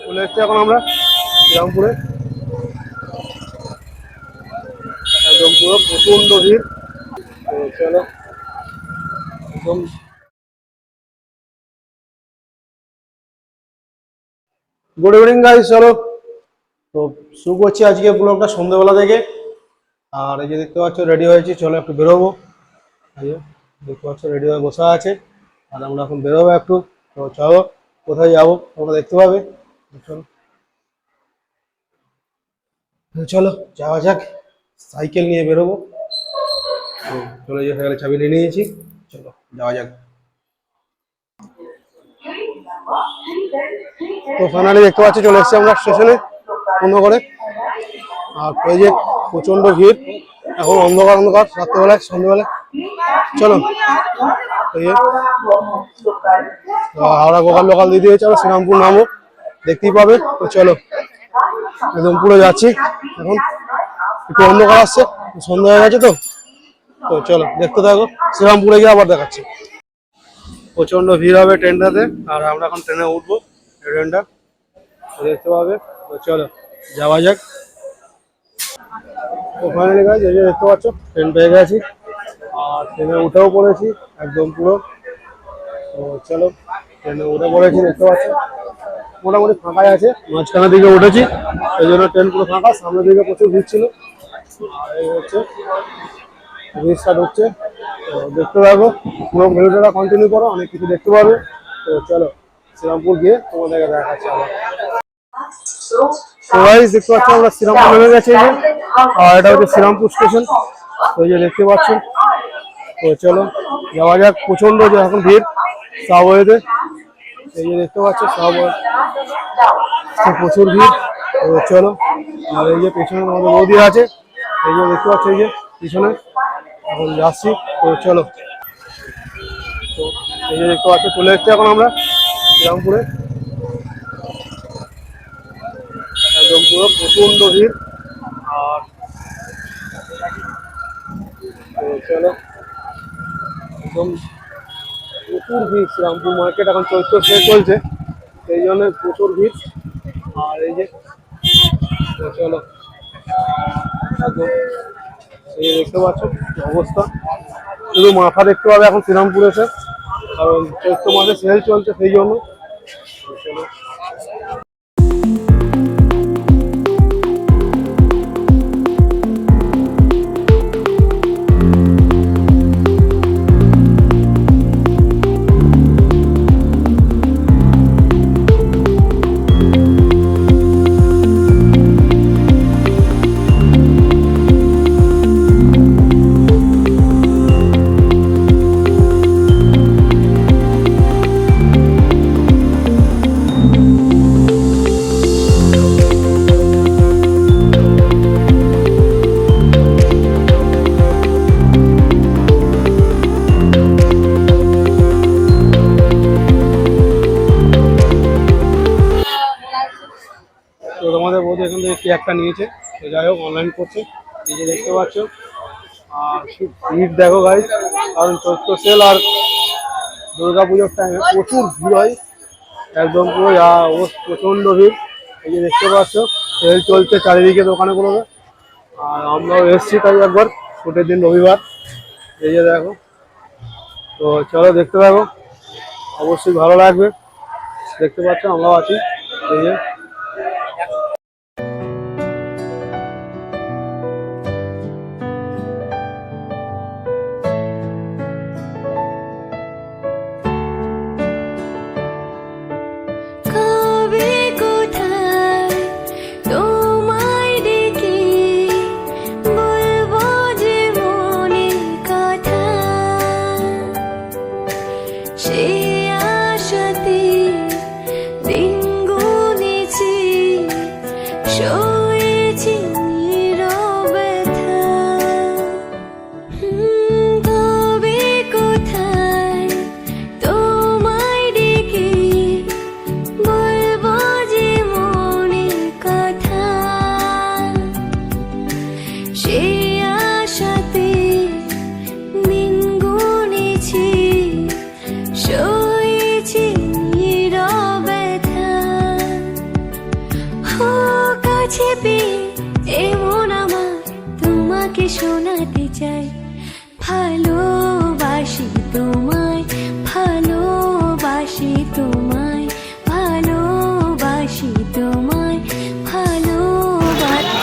চলে এসছি এখন আমরা শ্রীরামপুরে, একদম পুরো প্রচন্ড ভিড়। তো চলো একদম গুড ইভিনিং গাইস। চলো তো শুরু করছি আজকে ব্লগটা সন্ধ্যেবেলা থেকে। আর এই যে দেখতে পাচ্ছ রেডি হয়েছি, চলো একটু বেরোবো। এই যে দেখতে পাচ্ছ রেডি হয়ে বসা আছে, আর আমরা এখন বেরোবো একটু। তো চলো কোথায় যাবো তোমরা দেখতে পাবে। চলো চলো যাওয়া যাক, সাইকেল নিয়ে বেরোবো। তো চলো যে হয়ে গেলে চাবি নিয়ে নিয়েছি, চলো যাওয়া যাক। তো ফাইনালি দেখতে পাচ্ছি চলে এসেছি আমরা স্টেশনে বন্ধ করে। আর এই যে প্রচন্ড ভিড়, এখন অন্ধকার অন্ধকার রাত্রেবেলায় সন্ধ্যেবেলায়। চলো এই যে হাওড়া গোকাল লোকাল দিয়ে দিয়েছে, আমরা শ্রীরামপুর নামো দেখতেই পাবে। তো চলো একদম পুরো যাচ্ছি, এখন একটু অন্ধকার আসছে, সন্ধ্যা হয়ে গেছে। তো তো চলো দেখতে থাকো, শ্রীরামপুরে গিয়ে আবার দেখাচ্ছি। প্রচন্ড ভিড় হবে ট্রেনটাতে, আর আমরা এখন ট্রেনে উঠবো, ট্রেনটা দেখতে পাবে। তো চলো যাওয়া যাক। তো ফাইনালি গাইস এই যে দেখতে পাচ্ছ ট্রেন পেয়ে গেছি, আর ট্রেনে উঠেও পড়েছি একদম পুরো। তো চলো ট্রেনে উঠে পড়েছি, দেখতে পাচ্ছ মোটামুটি ফাঁকাই আছে, মাঝখানের দিকে উঠেছি সেই জন্য ট্রেন পুরো ফাঁকা। সামনের দিকে প্রচুর ভিড় ছিল, আর এই হচ্ছে ব্রিজটা ঢুকছে। তো দেখতে পাবো, পুরো ভিডিওটা কন্টিনিউ করো, অনেক কিছু দেখতে পাবে। তো চলো শ্রীরামপুর গিয়ে তোমাদেরকে দেখাচ্ছি আবার। তো গাইস দেখতে পাচ্ছ আমরা শ্রীরামপুর নেমে গেছি, এই যে আর এটা হচ্ছে শ্রীরামপুর স্টেশন। ওই যে দেখতে পাচ্ছ। তো চলো যাওয়া যাক। প্রচন্ড যে এখন ভিড় সাবওয়েতে, এই যে দেখতে পাচ্ছ সাবওয়ে প্রচুর ভিড়। তো চলো, আর এই যে পেছনে আমাদের বৌদি আছে, এই যে দেখতে পাচ্ছ এই যে পিছনে, এখন যাচ্ছি। তো চলো, তো এই যে দেখতে পাচ্ছ চলে এসছি এখন আমরা শ্রীরামপুরে, একদম পুরো প্রচন্ড ভিড়। আর তো চলো একদম প্রচুর ভিড়, শ্রীরামপুর মার্কেট এখন চৈত্র সেল চলছে, সেই জন্য প্রচুর ভিড়। আর এই যে তো চলো একদম এই যে দেখতে পাচ্ছ অবস্থা, শুধু মাথা দেখতে পাবে এখন শ্রীরামপুর এসে, কারণ চৈত্র মাসে সেল চলছে সেই জন্য। চলো তো তোমাদের বৌদি এখান থেকে কি একটা নিয়েছে, তো যাই হোক অনলাইন করছে, এই যে দেখতে পাচ্ছ। আর ভিড় দেখো গাইস, কারণ চৈত্র সেল আর দুর্গা পুজোর টাইমে প্রচুর ভিড় হয়, একদম পুরো প্রচন্ড ভিড়। এই যে দেখতে পাচ্ছ সেল চলছে চারিদিকে দোকানেগুলোতে, আর আমরাও এসছি তাই একবার ছুটির দিন রবিবার। এই যে দেখো, তো চলো দেখতে থাকো, অবশ্যই ভালো লাগবে। দেখতে পাচ্ছ আমরাও আছি, এই যে সেই আশাতে দিনগুলি চাই, ভালোবাসি তোমায়, ভালোবাসি তোমায়, ভালোবাসি তোমায়, ভালোবাসি।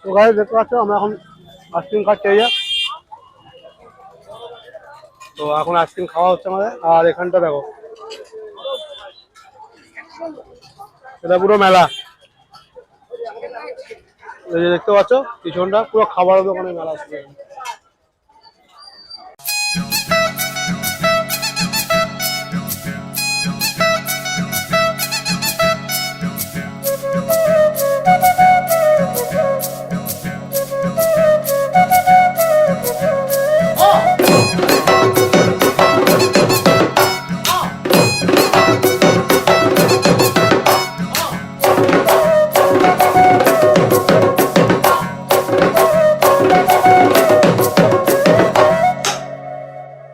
তো গাইস দেখতে পাচ্ছ আমরা এখন আইসক্রিম খাচ্ছি এই যে। তো এখন আইসক্রিম খাওয়া হচ্ছে আমাদের। আর এখানটা দেখো, এটা পুরো মেলা। এই যে দেখতে পাচ্ছ পিছনটা পুরো খাবারের দোকানে মেলা আসছে।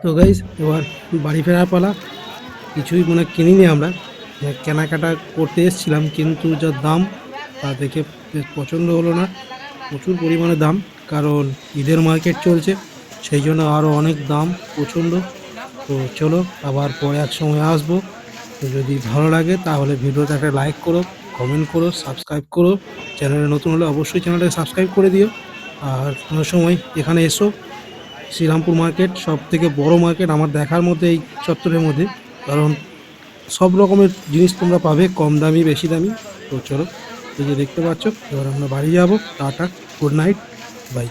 তো গাইস এবার বাড়ি ফেরার পালা। কিছুই কিনিনি আমরা, কেনাকাটা করতে এসেছিলাম, কিন্তু যা দাম তা দেখে পছন্দ হলো না। প্রচুর পরিমাণে দাম, কারণ ঈদের মার্কেট চলছে, সেই জন্য আরও অনেক দাম প্রচণ্ড। তো চলো আবার পরে এক সময় আসবো। তো যদি ভালো লাগে তাহলে ভিডিওটা একটা লাইক করো, কমেন্ট করো, সাবস্ক্রাইব করো। চ্যানেলে নতুন হলে অবশ্যই চ্যানেলটাকে সাবস্ক্রাইব করে দিও। আর কোনো সময় এখানে এসো, শ্রীরামপুর মার্কেট সব থেকে বড় মার্কেট আমার দেখার মধ্যে এই চত্বরের মধ্যে, কারণ সব রকমের জিনিস তোমরা পাবে, কম দামি বেশি দামি। তো চলো, এই যে দেখতে পাচ্ছ, এবার আমরা বাড়ি যাবো। Tata, good night, by.